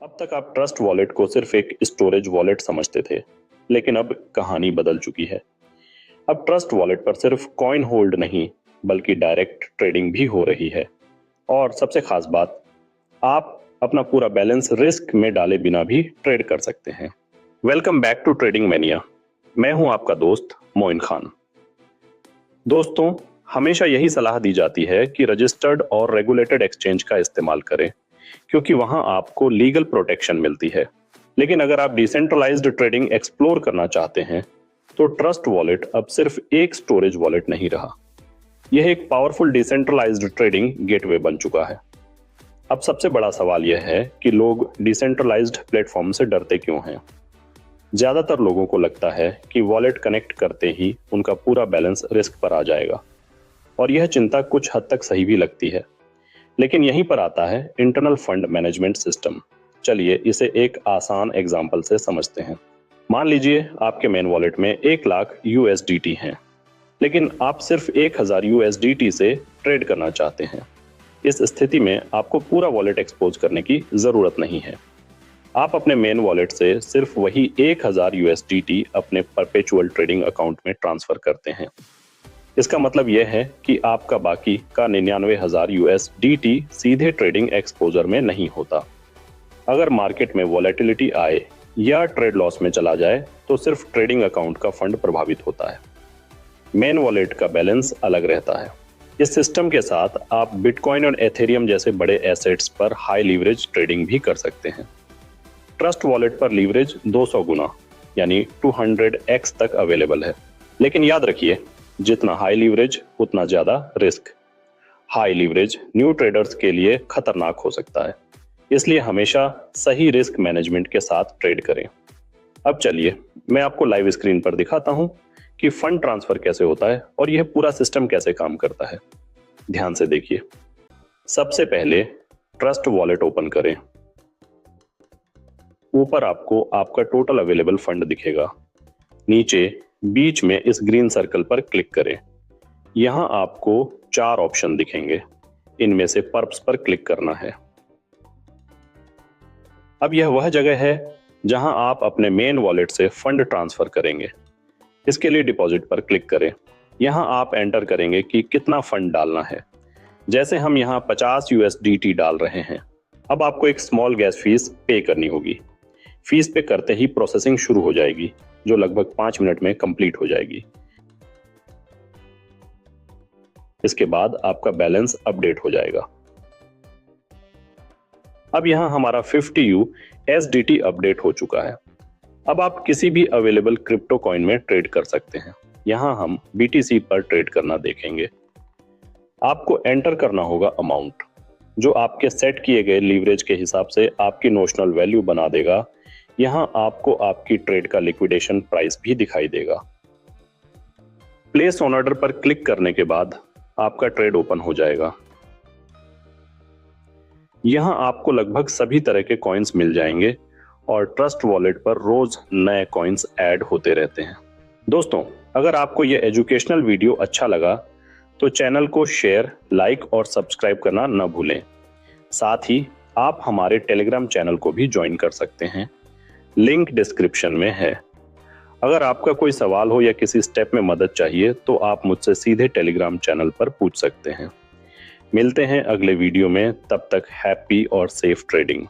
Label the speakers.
Speaker 1: अब तक आप ट्रस्ट वॉलेट को सिर्फ एक स्टोरेज वॉलेट समझते थे, लेकिन अब कहानी बदल चुकी है। अब ट्रस्ट वॉलेट पर सिर्फ कॉइन होल्ड नहीं, बल्कि डायरेक्ट ट्रेडिंग भी हो रही है। और सबसे खास बात, आप अपना पूरा बैलेंस रिस्क में डाले बिना भी ट्रेड कर सकते हैं। Welcome back to trading mania. मैं हूं आपका दोस्त मोइन खान। दोस्तों, हमेशा यही सलाह दी जाती है कि रजिस्टर्ड और रेगुलेटेड एक्सचेंज का इस्तेमाल करें, क्योंकि वहां आपको लीगल प्रोटेक्शन मिलती है। लेकिन अगर आप डिसेंट्रलाइज्ड ट्रेडिंग एक्सप्लोर करना चाहते हैं, तो ट्रस्ट वॉलेट अब सिर्फ एक स्टोरेज वॉलेट नहीं रहा। यह एक पावरफुल डिसेंट्रलाइज्ड ट्रेडिंग गेटवे बन चुका है। अब सबसे बड़ा सवाल यह है कि लोग डिसेंट्रलाइज्ड प्लेटफॉर्म से डरते क्यों हैं? ज्यादातर लोगों को लगता है कि वॉलेट कनेक्ट करते ही उनका पूरा बैलेंस रिस्क पर आ जाएगा, और यह चिंता कुछ हद तक सही भी लगती है। लेकिन यहीं पर आता है इंटरनल फंड मैनेजमेंट सिस्टम। चलिए इसे एक आसान एग्जाम्पल से समझते हैं। मान लीजिए आपके मेन वॉलेट में 1,00,000 USDT हैं, लेकिन आप सिर्फ 1,000 USDT से ट्रेड करना चाहते हैं। इस स्थिति में आपको पूरा वॉलेट एक्सपोज करने की जरूरत नहीं है। आप अपने मेन वॉलेट से सिर्फ वही 1,000 USDT अपने परपेचुअल ट्रेडिंग अकाउंट में ट्रांसफर करते हैं। इसका मतलब यह है कि आपका बाकी का 99,000 USDT सीधे ट्रेडिंग एक्सपोजर में नहीं होता। अगर मार्केट में वॉलेटिलिटी आए या ट्रेड लॉस में चला जाए, तो सिर्फ ट्रेडिंग अकाउंट का फंड प्रभावित होता है। मेन वॉलेट का बैलेंस अलग रहता है। इस सिस्टम के साथ आप बिटकॉइन और एथेरियम जैसे बड़े एसेट्स पर हाई लीवरेज ट्रेडिंग भी कर सकते हैं। ट्रस्ट वॉलेट पर लीवरेज 200 गुना यानी 200x तक अवेलेबल है। लेकिन याद रखिए, जितना हाई लीवरेज उतना ज्यादा risk. High leverage new traders के लिए खतरनाक हो सकता है, इसलिए हमेशा सही रिस्क मैनेजमेंट के साथ ट्रेड करें। अब चलिए मैं आपको लाइव स्क्रीन पर दिखाता हूं कि फंड ट्रांसफर कैसे होता है और यह पूरा सिस्टम कैसे काम करता है। ध्यान से देखिए। सबसे पहले ट्रस्ट वॉलेट ओपन करें। ऊपर आपको आपका टोटल अवेलेबल फंड दिखेगा। नीचे बीच में इस ग्रीन सर्कल पर क्लिक करें। यहां आपको 4 ऑप्शन दिखेंगे। इनमें से पर्प्स पर क्लिक करना है। अब यह वह जगह है जहां आप अपने मेन वॉलेट से फंड ट्रांसफर करेंगे। इसके लिए डिपॉजिट पर क्लिक करें। यहां आप एंटर करेंगे कि कितना फंड डालना है। जैसे हम यहां 50 USDT डाल रहे हैं। अब आपको एक स्मॉल गैस फीस पे करनी होगी। फीस पे करते ही प्रोसेसिंग शुरू हो जाएगी, जो लगभग 5 मिनट में कंप्लीट हो जाएगी। इसके बाद आपका बैलेंस अपडेट हो जाएगा। अब यहां हमारा 50 USDT अपडेट हो चुका है। अब आप किसी भी अवेलेबल क्रिप्टो कॉइन में ट्रेड कर सकते हैं। यहां हम BTC पर ट्रेड करना देखेंगे। आपको एंटर करना होगा अमाउंट, जो आपके सेट किए गए लीवरेज के हिसाब से आपकी नोशनल वैल्यू बना देगा। यहां आपको आपकी ट्रेड का लिक्विडेशन प्राइस भी दिखाई देगा। प्लेस ऑन ऑर्डर पर क्लिक करने के बाद आपका ट्रेड ओपन हो जाएगा। यहां आपको लगभग सभी तरह के कॉइन्स मिल जाएंगे और ट्रस्ट वॉलेट पर रोज नए कॉइन्स ऐड होते रहते हैं। दोस्तों, अगर आपको यह एजुकेशनल वीडियो अच्छा लगा तो चैनल को शेयर, लाइक और सब्सक्राइब करना न भूलें। साथ ही आप हमारे टेलीग्राम चैनल को भी ज्वाइन कर सकते हैं। लिंक डिस्क्रिप्शन में है। अगर आपका कोई सवाल हो या किसी स्टेप में मदद चाहिए, तो आप मुझसे सीधे टेलीग्राम चैनल पर पूछ सकते हैं। मिलते हैं अगले वीडियो में। तब तक हैप्पी और सेफ ट्रेडिंग।